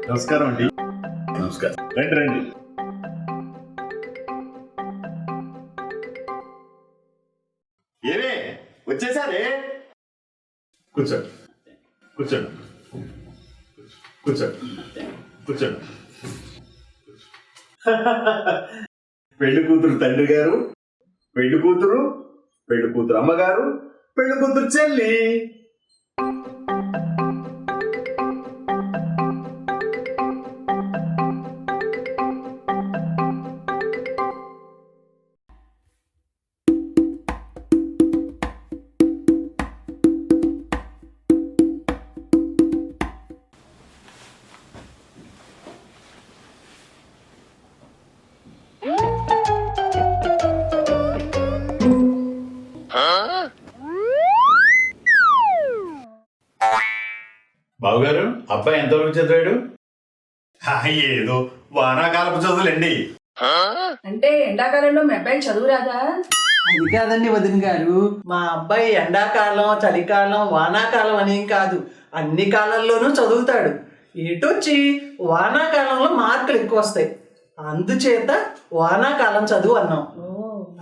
నమస్కారం అండి. నమస్కారం. రండి రండి. ఏమే వచ్చేసారే? కూర్చోండి కూర్చోండి కూర్చోండి కూర్చోండి. పెళ్లి కూతురు తండ్రి గారు, పెళ్లి కూతురు అమ్మగారు, పెళ్లి కూతురు చెల్లి. బావుగారు, అబ్బాయి ఎంతవరకు చదివాడు? ఏదో వానాకాలపు చదువులండి. అంటే ఎండాకాలంలో మీ అబ్బాయి చదువు రాదా? అది కాదండి వదిన గారు, మా అబ్బాయి ఎండాకాలం, చలికాలం, వానాకాలం అనేం కాదు, అన్ని కాలాల్లోనూ చదువుతాడు. ఏటొచ్చి వానాకాలంలో మార్కులు ఎక్కువ వస్తాయి, అందుచేత వానాకాలం చదువు అన్నాం.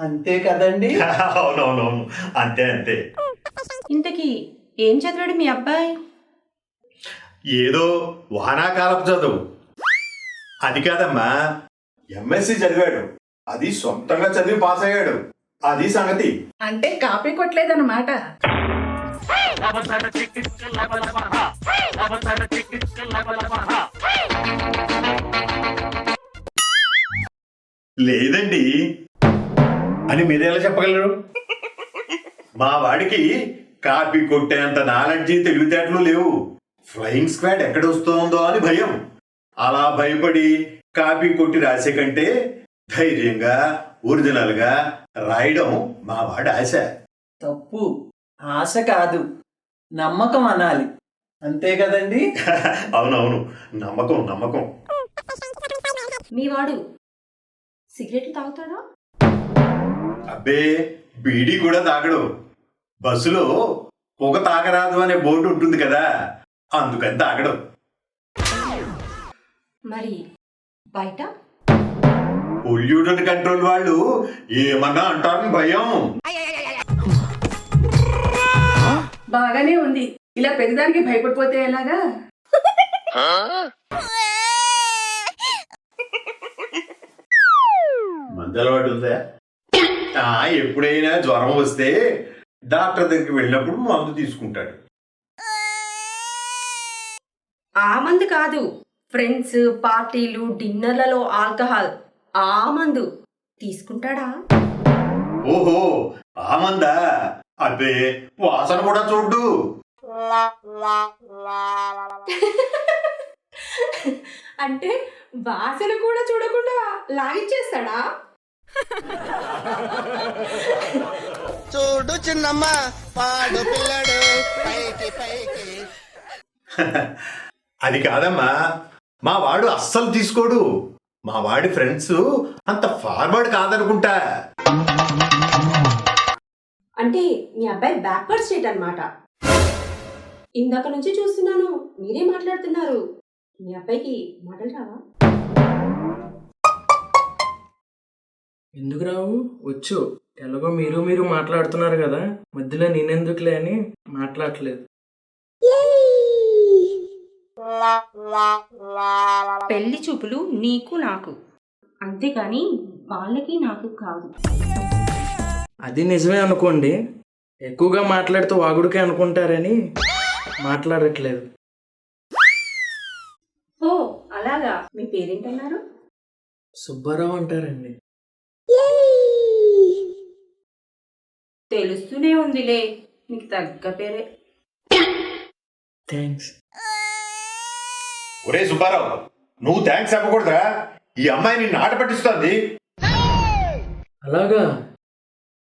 అంతే కదండి? అవునవునవును, అంతే అంతే. ఇంతకీ ఏం చదివాడు మీ అబ్బాయి? ఏదో వానాకాలపు చదువు. అది కాదమ్మా, ఎంఎస్సి చదివాడు. అది సొంతంగా చదివి పాస్ అయ్యాడు. అది సంగతి. అంటే కాపీ కొట్టలేదన్నమాట. లేదండి అని మీరెలా చెప్పగలరు? మా వాడికి కాపీ కొట్టేంత నాలెడ్జి, తెలివితేటలు లేవు. ఫ్లయింగ్ స్క్వాడ్ ఎక్కడ వస్తుందో అని భయం. అలా భయపడి కాపీ కొట్టి రాసే కంటే ధైర్యంగా ఒరిజినల్ గా రాయడం మా వాడి ఆశ. తప్పు. ఆశ కాదు, నమ్మకం అనాలి. అంతే కదండి? అవునవును, నమ్మకం నమ్మకం. మీ వాడు సిగరెట్లు తాగుతాడా? అబ్బే, బీడీ కూడా తాగడు. బస్సులో పొగ తాగరాదు అనే బోర్డు ఉంటుంది కదా, అందుకని తాగడు. మరి బయట పొల్యూషన్ కంట్రోల్ వాళ్ళు ఏమన్నా అంటారని భయం. బాగానే ఉంది. ఇలా పెద్దదానికి భయపడిపోతే ఎలాగా? మందు అలవాటు ఉందా? ఎప్పుడైనా జ్వరం వస్తే డాక్టర్ దగ్గరికి వెళ్ళినప్పుడు మందు తీసుకుంటాడు. ఆ మందు కాదు, ఫ్రెండ్స్, పార్టీలు, డిన్నర్లలో ఆల్కహాల్, ఆ మందు తీసుకుంటాడా? ఓహో, ఆ మందా? అబ్బే, వాసన కూడా చూడు. అంటే వాసన కూడా చూడకుండా లాగిచ్చేస్తాడా? చూడు చిన్నమ్మ, పాడు పిల్లడు పైకి పైకి. అది కాదమ్మా, మా వాడు అస్సలు తీసుకోడు. మా వాడి ఫ్రెండ్స్ అంత ఫార్వర్డ్ కాదనుకుంటా. అంటే మీ అబ్బాయి బ్యాక్వర్డ్ స్టేట్ అన్నమాట. ఇందాక నుంచి చూస్తున్నాను, మీరే మాట్లాడుతున్నారు. మీ అబ్బాయికి మాటలు రావా? ఎందుకు రావు? వచ్చు. ఎలాగో మీరు మాట్లాడుతున్నారు కదా, మధ్యలో నేనెందుకులే అని మాట్లాడట్లేదు. పెళ్లి చూపులు నీకు నాకు, అంతేగాని వాళ్ళకి నాకు కాదు. అది నిజమే అనుకోండి, ఎక్కువగా మాట్లాడుతూ వాగుడికే అనుకుంటారని మాట్లాడట్లేదు. ఓ అలాగా. మీ పేరేంటన్నారు? సుబ్బారావు అంటారండి. తెలుస్తూనే ఉందిలే, మీకు తగ్గ పేరే. థ్యాంక్స్. ఒరే సుబ్బారావు, నువ్వు థ్యాంక్స్ చెప్పకూడదా? ఈ అమ్మాయి నిన్ను ఆట పట్టిస్తోంది. అలాగా?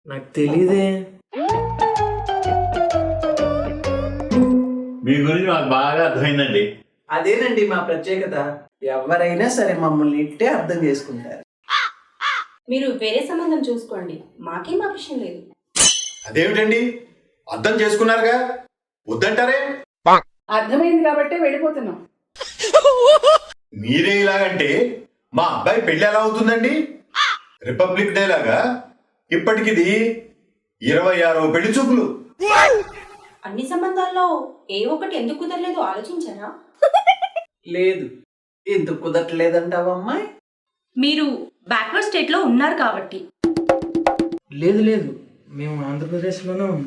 నాకు తెలీదే. మీ గురించి మాకు బాగా అర్థమైందండి. అదేనండి మా ప్రత్యేకత. ఎవరైనా సరే మమ్మల్ని ఇట్టే అర్థం చేసుకుంటారు. మీరు వేరే సంబంధం చూసుకోండి, మాకేం అభిషం లేదు. అదేమిటండి, అర్థం చేసుకున్నారుగా, వద్దంటారే? అర్థమైంది కాబట్టే వెళ్ళిపోతున్నాం. మీరే ఇలాగంటే మా అబ్బాయి పెళ్లి ఎలా అవుతుందండి? రిపబ్లిక్ డే లాగా ఇప్పటికిది 26వ పెళ్లి చూపులు. అన్ని సంబంధాల్లో ఏ ఒక్కటి ఎందుకు కుదరలేదో ఆలోచించారా? లేదు, ఎందుకు కుదరట్లేదంటావమ్మాయి? మీరు బ్యాక్వర్డ్ స్టేట్ లో ఉన్నారు కాబట్టి. లేదు లేదు, మేము ఆంధ్రప్రదేశ్లోనే ఉన్నాం.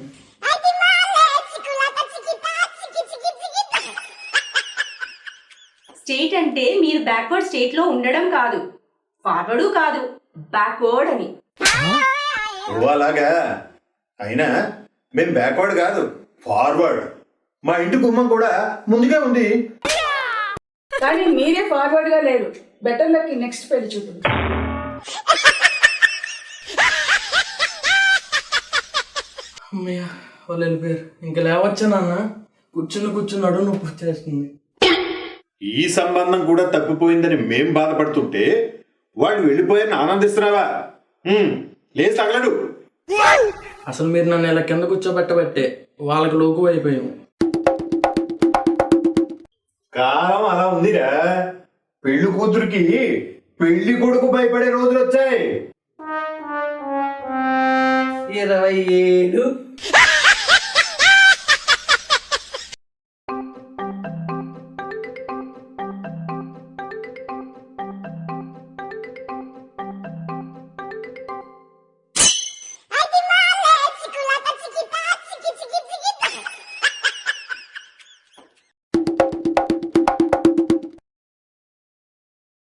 స్టేట్ అంటే మీరు బ్యాక్వర్డ్ స్టేట్ లో ఉండడం కాదు, ఫార్వర్డ్ కాదు, బ్యాక్వర్డ్ అని. ఓ అలాగా? అయినా మేము బ్యాక్వర్డ్ కాదు, ఫార్వర్డ్. మా ఇంటి గుమ్మం కూడా ముందుగా ఉంది. కానీ మీరే ఫార్వర్డ్ గా లేరు. బెటర్ లక్ నెక్స్ట్ పెళ్లి చూపులు. అమ్మయ్య, వాళ్ళు వెళ్ళిపోయారు. ఇంకా లేవచ్చా నాన్న? కూర్చుని నడుము నొప్పి వచ్చేస్తుంది. ఈ సంబంధం కూడా తప్పిపోయిందని మేం బాధపడుతుంటే వాళ్ళు వెళ్ళిపోయారని ఆనందిస్తున్నావా? లేచి తగలడు. అసలు మీరు నన్ను ఇలా కింద కూర్చోబెట్టబట్టే వాళ్ళకి లోకు అయిపోయాము. కాలం అలా ఉందిరా. పెళ్లి కూతురికి పెళ్లి కొడుకు భయపడే రోజులు వచ్చాయి. 27